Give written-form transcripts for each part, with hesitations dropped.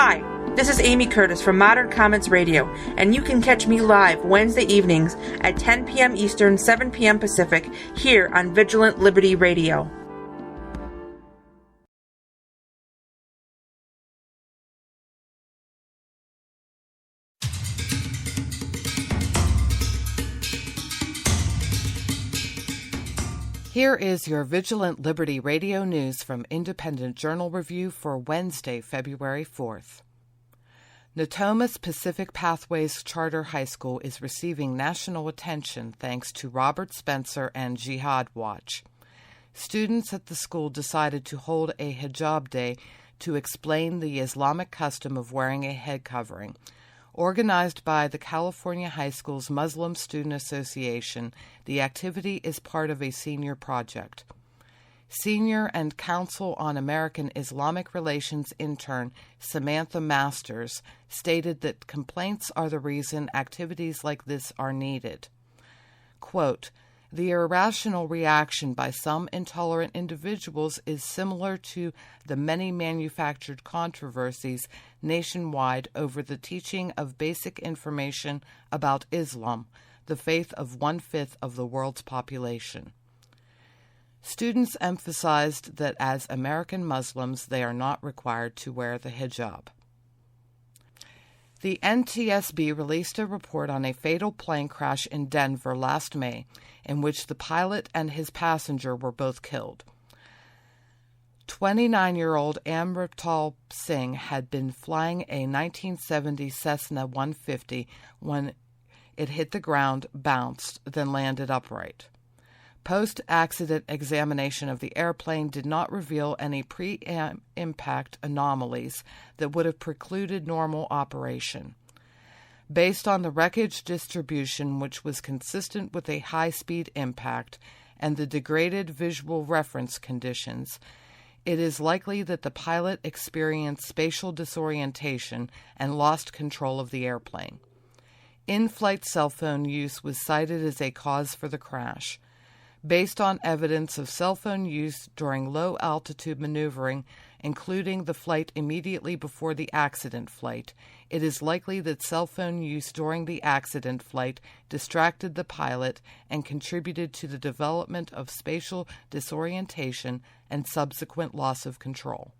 Hi, this is Amy Curtis from Modern Comments Radio, and you can catch me live Wednesday evenings at 10 p.m. Eastern, 7 p.m. Pacific, here on Vigilant Liberty Radio. Here is your Vigilant Liberty Radio News from Independent Journal Review for Wednesday, February 4th. Natomas Pacific Pathways Charter High School is receiving national attention thanks to Robert Spencer and Jihad Watch. Students at the school decided to hold a hijab day to explain the Islamic custom of wearing a head covering. Organized by the California High Schools Muslim Student Association, the activity is part of a senior project. Senior and Council on American Islamic Relations intern Samantha Masters stated that complaints are the reason activities like this are needed. Quote, "The irrational reaction by some intolerant individuals is similar to the many manufactured controversies nationwide over the teaching of basic information about Islam, the faith of 1/5 of the world's population." Students emphasized that as American Muslims, they are not required to wear the hijab. The NTSB released a report on a fatal plane crash in Denver last May, in which the pilot and his passenger were both killed. 29-year-old Amrital Singh had been flying a 1970 Cessna 150 when it hit the ground, bounced, then landed upright. Post-accident examination of the airplane did not reveal any pre-impact anomalies that would have precluded normal operation. Based on the wreckage distribution, which was consistent with a high-speed impact, and the degraded visual reference conditions, it is likely that the pilot experienced spatial disorientation and lost control of the airplane. In-flight cell phone use was cited as a cause for the crash. Based on evidence of cell phone use during low-altitude maneuvering, including the flight immediately before the accident flight, it is likely that cell phone use during the accident flight distracted the pilot and contributed to the development of spatial disorientation and subsequent loss of control.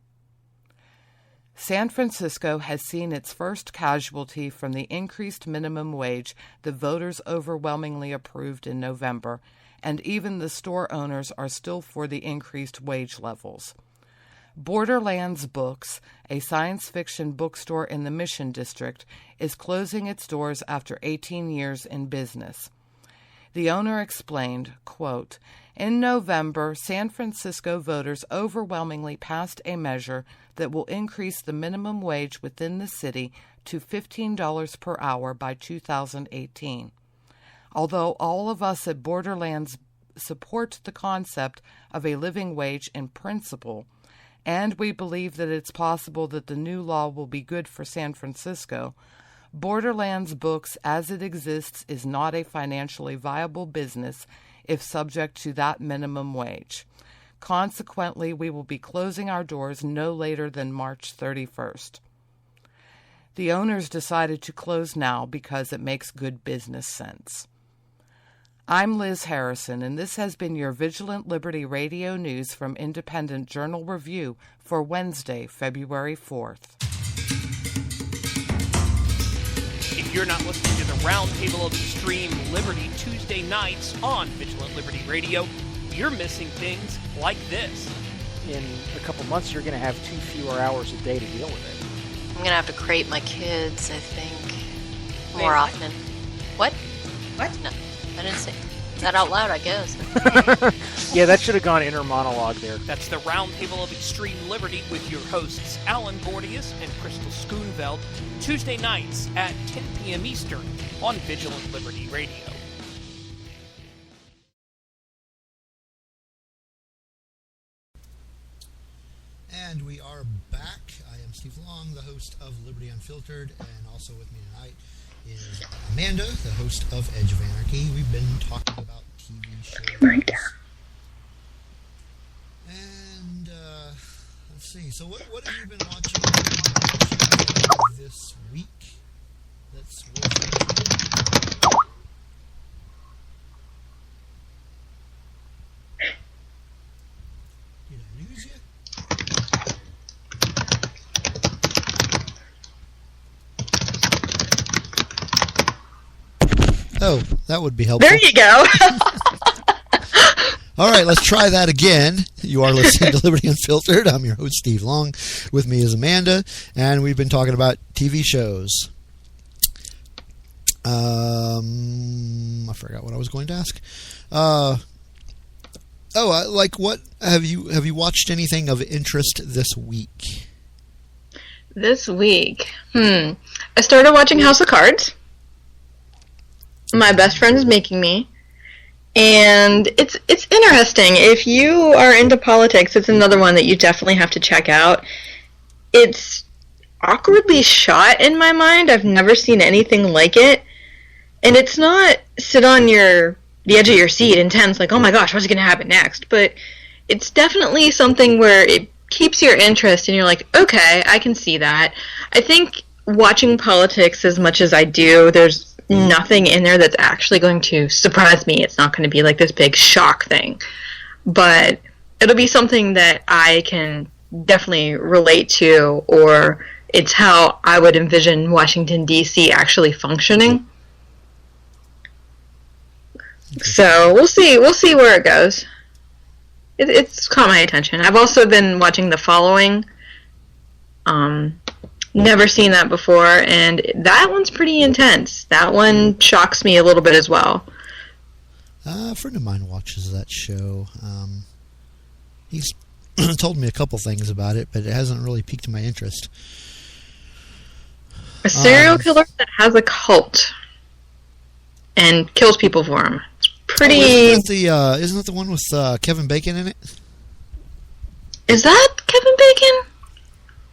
San Francisco has seen its first casualty from the increased minimum wage the voters overwhelmingly approved in November, and even the store owners are still for the increased wage levels. Borderlands Books, a science fiction bookstore in the Mission District, is closing its doors after 18 years in business. The owner explained, quote, "In November, San Francisco voters overwhelmingly passed a measure that will increase the minimum wage within the city to $15 per hour by 2018. Although all of us at Borderlands support the concept of a living wage in principle, and we believe that it's possible that the new law will be good for San Francisco, Borderlands Books as it exists is not a financially viable business if subject to that minimum wage. Consequently, we will be closing our doors no later than March 31st. The owners decided to close now because it makes good business sense. I'm Liz Harrison, and this has been your Vigilant Liberty Radio News from Independent Journal Review for Wednesday, February 4th. If you're not listening to the Roundtable of Extreme Liberty Tuesday nights on Vigilant Liberty Radio, you're missing things like this. In a couple months, you're going to have 2 fewer hours a day to deal with it. I'm going to have to crate my kids, I think, more often. What? What? No, I didn't say that out loud, I guess. Yeah, that should have gone inner monologue there. That's the Roundtable of Extreme Liberty with your hosts, Alan Gordius and Crystal Schoonveld, Tuesday nights at 10 p.m. Eastern on Vigilant Liberty Radio. And we are back. I am Steve Long, the host of Liberty Unfiltered, and also with me tonight is Amanda, the host of Edge of Anarchy. We've been talking about TV shows. And let's see. So what have you been watching? Oh, that would be helpful. There you go. All right, let's try that again. You are listening to Liberty Unfiltered. I'm your host, Steve Long. With me is Amanda, and we've been talking about TV shows. I forgot what I was going to ask. What have you watched anything of interest this week? This week, I started watching House of Cards. My best friend is making me. And it's interesting. If you are into politics, it's another one that you definitely have to check out. It's awkwardly shot in my mind. I've never seen anything like it. And it's not sit on the edge of your seat intense, like, oh my gosh, what's going to happen next? But it's definitely something where it keeps your interest and you're like, okay, I can see that. I think watching politics as much as I do, there's nothing in there that's actually going to surprise me. It's not going to be like this big shock thing. But it'll be something that I can definitely relate to, or it's how I would envision Washington, D.C. actually functioning. So we'll see where it goes. It's caught my attention. I've also been watching The Following. Never seen that before, and that one's pretty intense. That one shocks me a little bit as well. A friend of mine watches that show. He's told me a couple things about it, but it hasn't really piqued my interest. A serial killer that has a cult and kills people for him. It's pretty... isn't that the one with Kevin Bacon in it? Is that Kevin Bacon?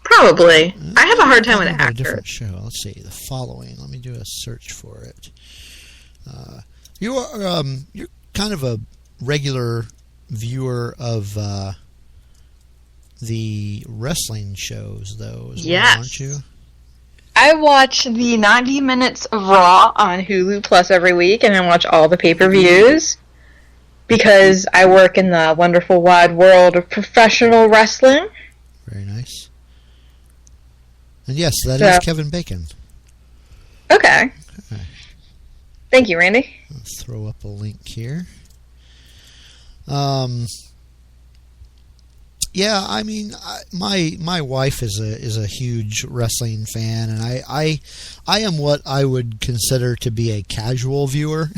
Probably. I have a hard time with actors. A different show. Let's see. The Following. Let me do a search for it. You're kind of a regular viewer of the wrestling shows, though, as well, aren't you? I watch the 90 minutes of Raw on Hulu Plus every week, and I watch all the pay-per-views because I work in the wonderful wide world of professional wrestling. Very nice. And yes, that is Kevin Bacon. Okay. Thank you, Randy. Let's throw up a link here. Yeah, I mean, my wife is a huge wrestling fan, and I am what I would consider to be a casual viewer.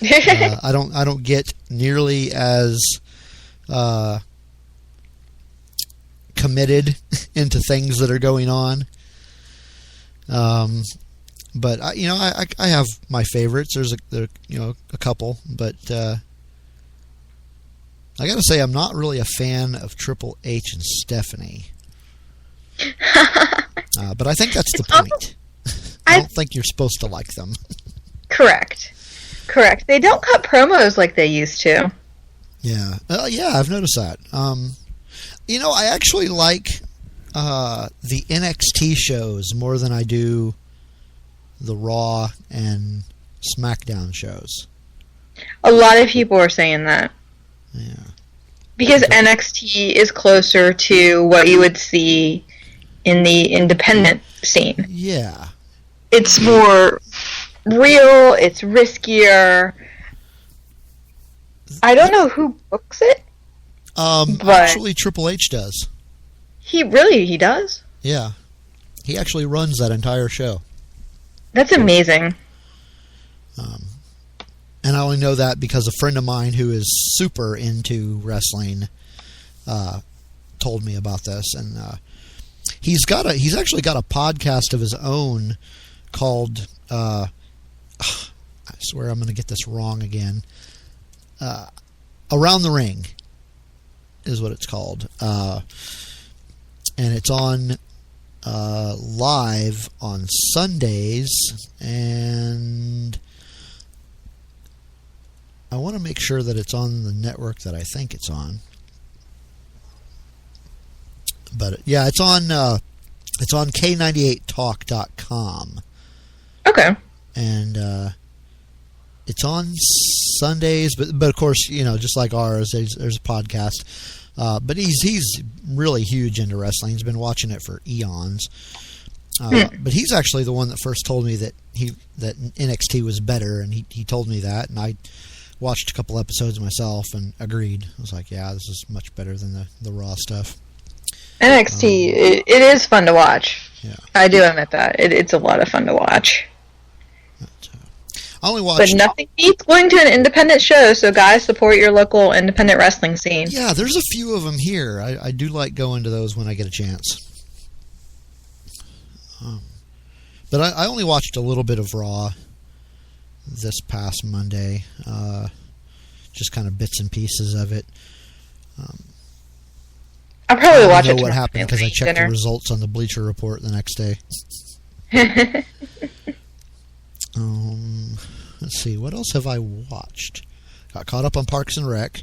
I don't get nearly as committed into things that are going on. But I have my favorites. There's a couple, but I got to say I'm not really a fan of Triple H and Stephanie. But I think that's the point. I don't think you're supposed to like them. Correct. They don't cut promos like they used to. Yeah. I've noticed that. I actually like the NXT shows more than I do the Raw and SmackDown shows. A lot of people are saying that. Yeah. Because NXT is closer to what you would see in the independent scene. Yeah. It's more real, it's riskier. I don't know who books it. Actually, Triple H does. He does? Yeah. He actually runs that entire show. That's amazing. And I only know that because a friend of mine who is super into wrestling told me about this. And he's actually got a podcast of his own called, I swear I'm going to get this wrong again, Around the Ring is what it's called. And it's on live on Sundays, and I want to make sure that it's on the network that I think it's on. But yeah, it's on K98talk.com. Okay. And it's on Sundays, but of course, just like ours, there's a podcast. But he's really huge into wrestling. He's been watching it for eons. But he's actually the one that first told me that NXT was better, and he told me that, and I watched a couple episodes myself and agreed. I was like, yeah, this is much better than the Raw stuff. NXT, it is fun to watch. Yeah. I do admit that. It's a lot of fun to watch. I only watched... But nothing beats going to an independent show, so guys, support your local independent wrestling scene. Yeah, there's a few of them here. I do like going to those when I get a chance. But I only watched a little bit of Raw this past Monday. Just kind of bits and pieces of it. I'll probably watch it. I don't know what happened because I checked the results on the Bleacher Report the next day. Let's see, what else have I watched? Got caught up on Parks and Rec.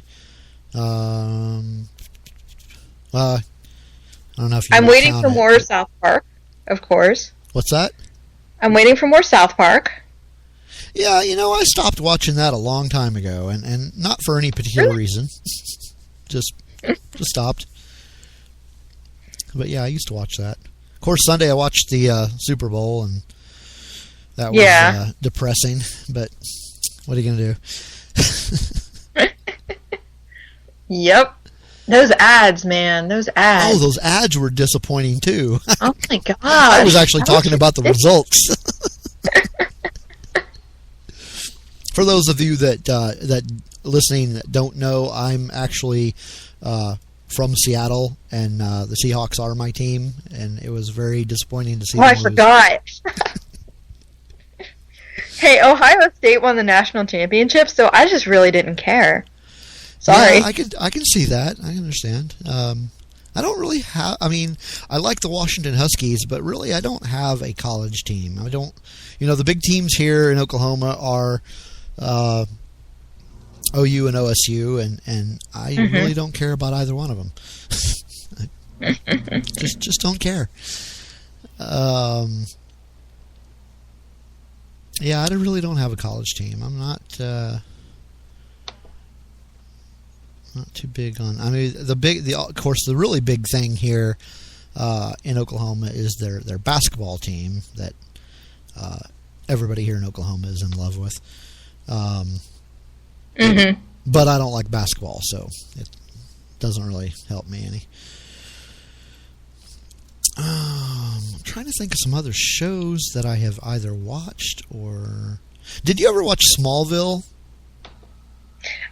I don't know if you I'm waiting for more South Park, of course. What's that? I'm waiting for more South Park. Yeah, I stopped watching that a long time ago, and not for any particular reason. just stopped. But yeah, I used to watch that. Of course, Sunday I watched the Super Bowl, and that was depressing. But what are you going to do? Yep. Those ads, man. Those ads. Oh, those ads were disappointing, too. Oh, my God. I was actually talking about the results. For those of you that listening that don't know, I'm actually from Seattle, and the Seahawks are my team, and it was very disappointing to see them lose. I forgot. Hey, Ohio State won the national championship, so I just really didn't care. Sorry. Yeah, I can see that. I understand. I don't really have... I mean, I like the Washington Huskies, but really I don't have a college team. I don't... the big teams here in Oklahoma are OU and OSU, and I really don't care about either one of them. just don't care. Yeah, I really don't have a college team. I'm not too big on. I mean, of course, the really big thing here in Oklahoma is their basketball team that everybody here in Oklahoma is in love with. But I don't like basketball, so it doesn't really help me any. I'm trying to think of some other shows that I have either watched or... Did you ever watch Smallville?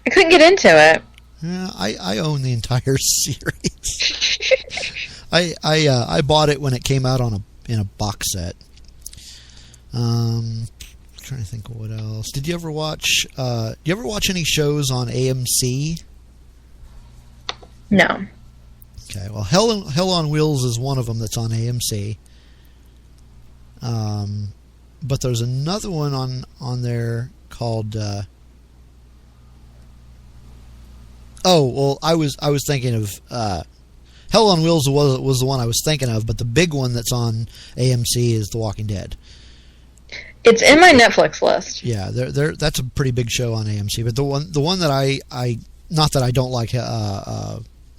I couldn't get into it. Yeah, I own the entire series. I bought it when it came out in a box set. Trying to think of what else. Did you ever watch? Do you ever watch any shows on AMC? No. Okay. Well, Hell on Wheels is one of them that's on AMC. But there's another one on there called. I was thinking of Hell on Wheels was the one I was thinking of, but the big one that's on AMC is The Walking Dead. It's in my Netflix list. Yeah, that's a pretty big show on AMC. But the one that I not that I don't like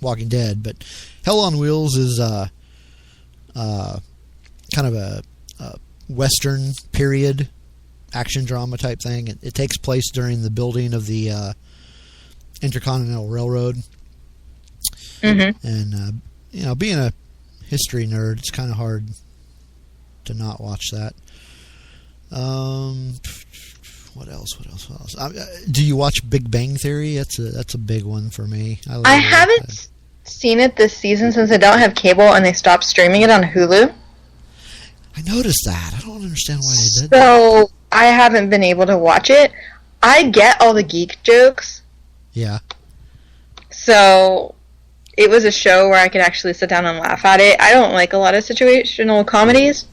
Walking Dead, but Hell on Wheels is kind of a Western period action drama type thing. It takes place during the building of the Intercontinental Railroad. And being a history nerd, it's kind of hard to not watch that. What else? Do you watch Big Bang Theory? That's a big one for me. I haven't seen it this season since I don't have cable and they stopped streaming it on Hulu. I noticed that. I don't understand why they did that. So I haven't been able to watch it. I get all the geek jokes. Yeah. So it was a show where I could actually sit down and laugh at it. I don't like a lot of situational comedies.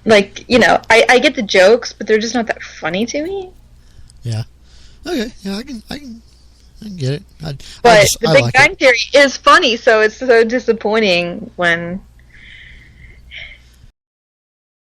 Like, I get the jokes, but they're just not that funny to me. Yeah. Okay. Yeah, I can get it. The Big Bang Theory is funny, so it's so disappointing when